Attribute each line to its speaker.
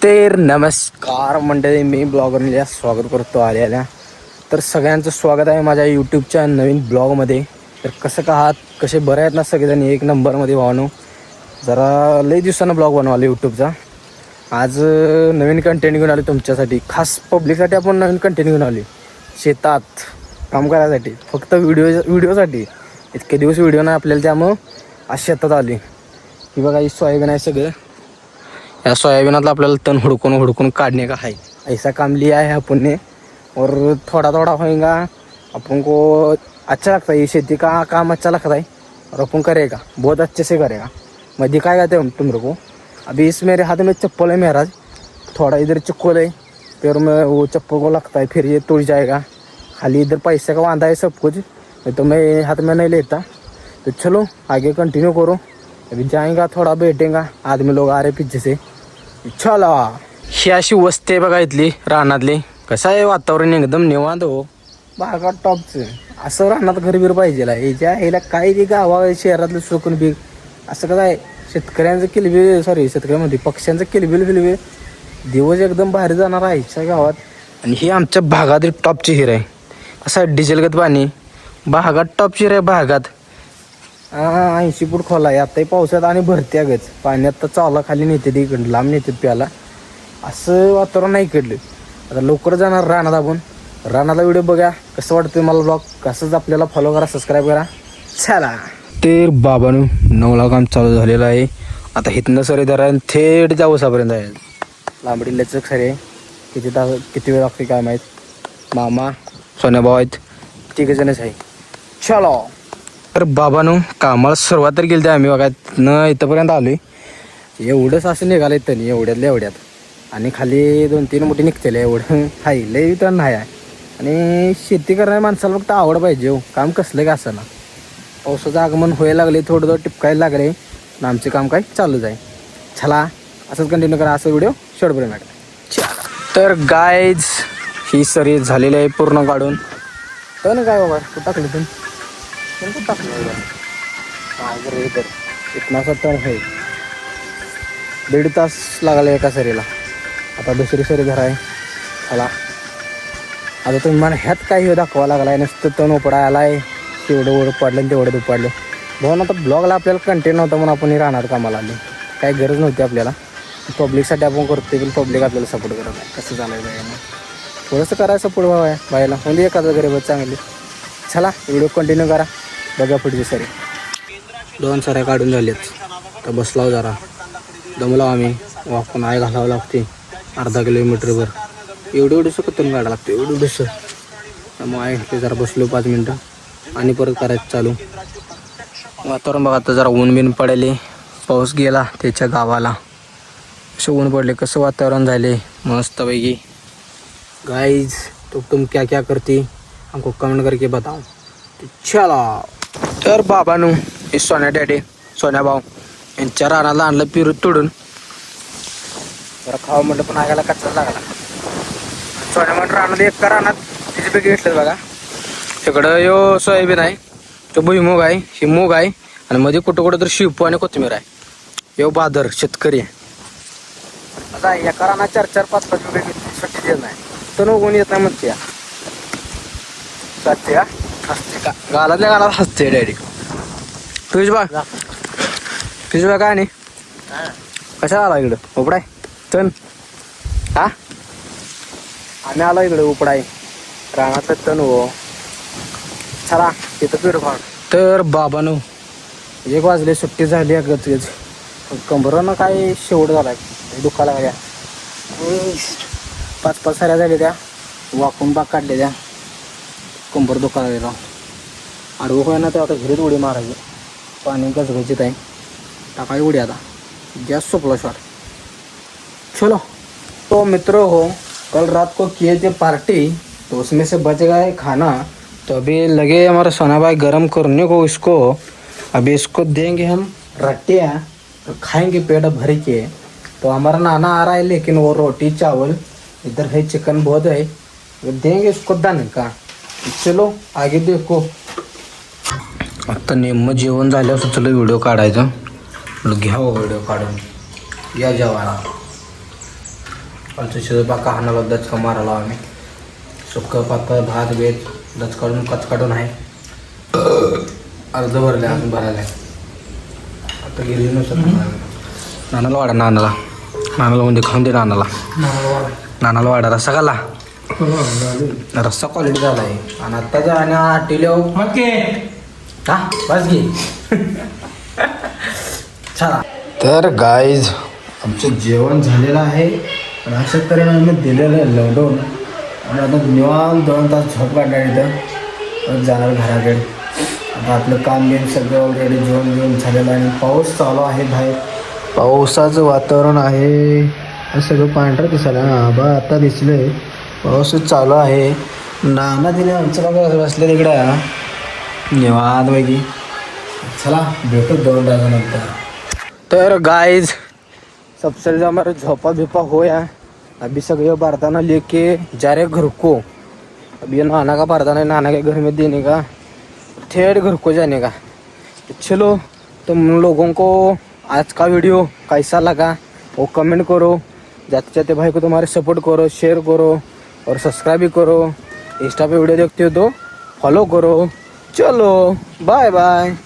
Speaker 1: तर नमस्कार मंडळी, मी ब्लॉगरला स्वागत करतो आलेल्या. तर सगळ्यांचं स्वागत आहे माझ्या यूट्यूबच्या नवीन ब्लॉगमध्ये. तर कसं का आहात, कसे बरे आहेत ना सगळेजण? एक नंबरमध्ये भावनो. जरा लई दिवसानं ब्लॉग बनवाले यूट्यूबचा. आज नवीन कंटेंट घेऊन आले तुमच्यासाठी, खास पब्लिकसाठी आपण नवीन कंटेंट घेऊन आले. शेतात काम करायसाठी, फक्त व्हिडिओसाठी. इतके दिवस व्हिडिओ नाही आपल्याला, त्यामुळं आज शेतात आली. ही बघा, ही सोयाबीन आहे सगळं. या सोयाबीनातलं आपल्याला तण हुडकून काढणे का है, ऐसा काम लिया है अपन ने. और थोड़ा थोड़ा होएगा अपन को, अच्छा लगता है ये खेती का काम, अच्छा लगता है और अपन करेगा, बहुत अच्छे से करेगा. मैं दिखाएगा तुम लोग को. अभी इस मेरे हाथ में चप्पल है महाराज, थोड़ा इधर चप्पल है, फिर में वो चप्पल को लगता है, फिर ये टूट जाएगा. खाली इधर पैसे का वादा है सब कुछ, तो मैं हाथ में नहीं लेता. तो चलो आगे कंटिन्यू करो. अभी जाएगा, थोड़ा बैठेगा, आदमी लोग आ रहे पीछे से. चला, ही अशी वस्ती आहे बघा इथली रानातली. कसं आहे वातावरण, एकदम निवांत हो, बागा टॉपचं. असं रानात घरबीर पाहिजे. याच्या ह्याला काही बी गावा शहरातलं सुकून बी असं कसं आहे. शेतकऱ्यांचं किलबिल, शेतकऱ्यांमध्ये पक्ष्यांचं किलबिल दिवस एकदम भारी जाणार आहे ह्याच्या गावात. आणि ही आमच्या भागातील टॉपची हिर आहे. कसं आहे, डिझेलगत पाणी भागात टॉपची हिर आहे भागात. 80 फूट खोला आहे. आताही पावसात आणि भरते अगच पाण्यात, तर चावला खाली नेते ते इकडं, लांब नेतात प्याला. असं वातावरण नाही इकडलं. आता लवकर जाणार रानात आपण. रानाला व्हिडिओ बघा, कसं वाटतं मला ब्लॉग. कसंच आपल्याला फॉलो करा, सबस्क्राईब करा. चला. तर बाबांनो, 9ला काम चालू झालेलं आहे. आता इथनं सरे धरा थेट जावसापर्यंत आहे. लांबडी लचक सरे. किती वेळ लागते काय माहीत. मामा सोन्याभाऊ आहेत, तिघजणच आहे. चलो. तर बाबांनो, कामाला सुरुवात तर केली, आम्ही बघा न इथंपर्यंत आलो आहे. एवढंच असं निघालं इथं एवढ्यातल्या एवढ्यात. आणि खाली 2-3 मोठी निघतेले, एवढं हाय लई तर नाही आहे. आणि शेती करणाऱ्या माणसाला फक्त आवड पाहिजे हो. काम कसलं का असं ना. पावसाचं आगमन व्हायला लागले, थोडं टिपकायला लागले, आणि आमचे काम काय चालूच आहे. चला, असंच कंटिन्यू करा. असं व्हिडिओ शेवटपर्यंत चला. तर गायज, ही सरी झालेली आहे पूर्ण काढून. तर ना काय बाबा, कुठं टाकलं तुम्ही? कुठं टाकलं इथं? इथना तर आहे. 1.5 तास लागला एका सरीला. आता दुसरी सरी घर आहे. चला, आता तुम्ही मला ह्यात काही दाखवा लागला आहे. नुसतं तण उपडा आला आहे. तेवढं ओढ पडलं आणि तेवढं पडलं भाऊन. आता ब्लॉगला आपल्याला कंटेंट नव्हता म्हणून आपण राहणार कामाला आले. काही गरज नव्हती आपल्याला. पब्लिकसाठी आपण करतो, पण पब्लिक आपल्याला सपोर्ट करत आहे. कसं झालं बाईला, थोडंसं करायचं सपोर्ट व्हावं बाईला. म्हणजे एखादं गरीब चांगली. चला, व्हिडिओ कंटिन्यू करा. बघा पुढची सरी. 2 सऱ्या काढून झाल्यात. तर बसलाव जरा, दमलो आम्ही. वाकून आय घालावं लागते 1/2 किलोमीटरवर. एवढंसं कतून काढावं लागतं, एवढंसं. त्यामुळे आय घातले, जरा बसलो 5 मिनटं आणि परत करायचं चालू. वातावरण बघा, आता जरा ऊन बिन पडले. पाऊस गेला त्याच्या गावाला. कसं ऊन पडले, कसं वातावरण झाले मस्तपैकी. गाइज, तो तुम क्या क्या करती हमको कमेंट करके बताओ. चला. तर बाबांनो, हे सोन्या डॅडी, सोन्या भाऊ यांच्या रानाला आणलं पिरू तोडून. जरा खावं म्हटलं, पण आगायला कच्चा लागला. सोन्या म्हणून रानात एका रानात तिचे पैकी घेतलं बघा. इकडं यो सोयाबीन आहे, तो भुईमूग आहे, ही मूग आहे, आणि मध्ये कुठं तर शिवपू आणि कोथिंबीर आहे. यो बादर शेतकरी आहे. आता एका रानात 4-5 रुपये सुट्टी देत नाही. तर उगवून येत नाही म्हणते. हसते का? हसते का? गालातल्या गालात हसते डॅडी. तुझ बा काय नाही. कशा आला इकडं उपडाय तण? हा, आम्ही आलो इकडे उपडाय रानातलं तण हो. चला, तिथं पिरू फाड. तर बाबांनो, 1 वाजले, सुट्टी झाली. अगच कंबरानं काय शेवट झालाय, दुखायला लागल्या. 5-5 साऱ्या झाल्या त्या. वाकून बाग काढले त्या. कंबर दुखायला गेला. आडवं काय ना, तर आता घरीच उडी मारायची. पाणी गजगजीत आहे, टाकाय उडी. आता गैस सोपला शॉट. चलो. तो मित्रों हो, कल रात को किए थे पार्टी, तो उसमें से बच गया खाना. तो अभी लगे हमारे सोना भाई गर्म करने को इसको. अभी इसको देंगे हम रट्टियाँ, तो खाएंगे पेट भर के. तो हमारा नाना आ रहा है, लेकिन वो रोटी चावल, इधर है चिकन बहुत है, देंगे इसको दाने का. चलो आगे देखो. आता नेमकं जेवण झाल्यावर सुचलं व्हिडिओ काढायचा. घ्यावं व्हिडिओ काढून. या जेवायला. आमचं शिजोबा कहाणाला दचका मारायला आम्ही सुक्क पातळ भात वेत दच काढून कच काढून आहे अर्ध भरले अजून भरायला आहे. आता गिरवी नुसतं नानाला वाडा नानाला म्हणजे खाऊन दे नानाला वाडा रस्सा खाला रस्सा क्वालिटी झाला आहे आणि आत्ताचा आणि आटिले हा बस घे चला. तर गाईज आमचं जेवण झालेलं आहे आणि अशा तऱ्हेने आम्ही दिलेलं आहे लॉकडाऊन आणि आता निवांत 2 तास झोप काढणार इथं जाणार घराकडे. आता आपलं काम बिम सगळं ऑलरेडी जेवण बिवून झालेलं आहे आणि पाऊस चालू आहे बाहेर पावसाचं वातावरण आहे सगळं पांढरं दिसायला आबा आता दिसलं पाऊसच चालू आहे. नाना तिने आमचं बघा बसले तिकडं निवांत पैकी. चला भेटू 2 तासानंतर. तर गाइज सबसे हमारे झोपा भिपा हो या अभी सगळे बर्तन लेके जा रहे घर को. अभी नाना का बर्तन है नाना के घर में देने का ठेठ घर को जाने का. चलो तुम लोगों को आज का वीडियो कैसा लगा वो कमेंट करो. जाते जाते भाई को तुम्हारे सपोर्ट करो शेयर करो और सब्सक्राइब भी करो. इंस्टा पे वीडियो देखते हो तो फॉलो करो. चलो बाय बाय.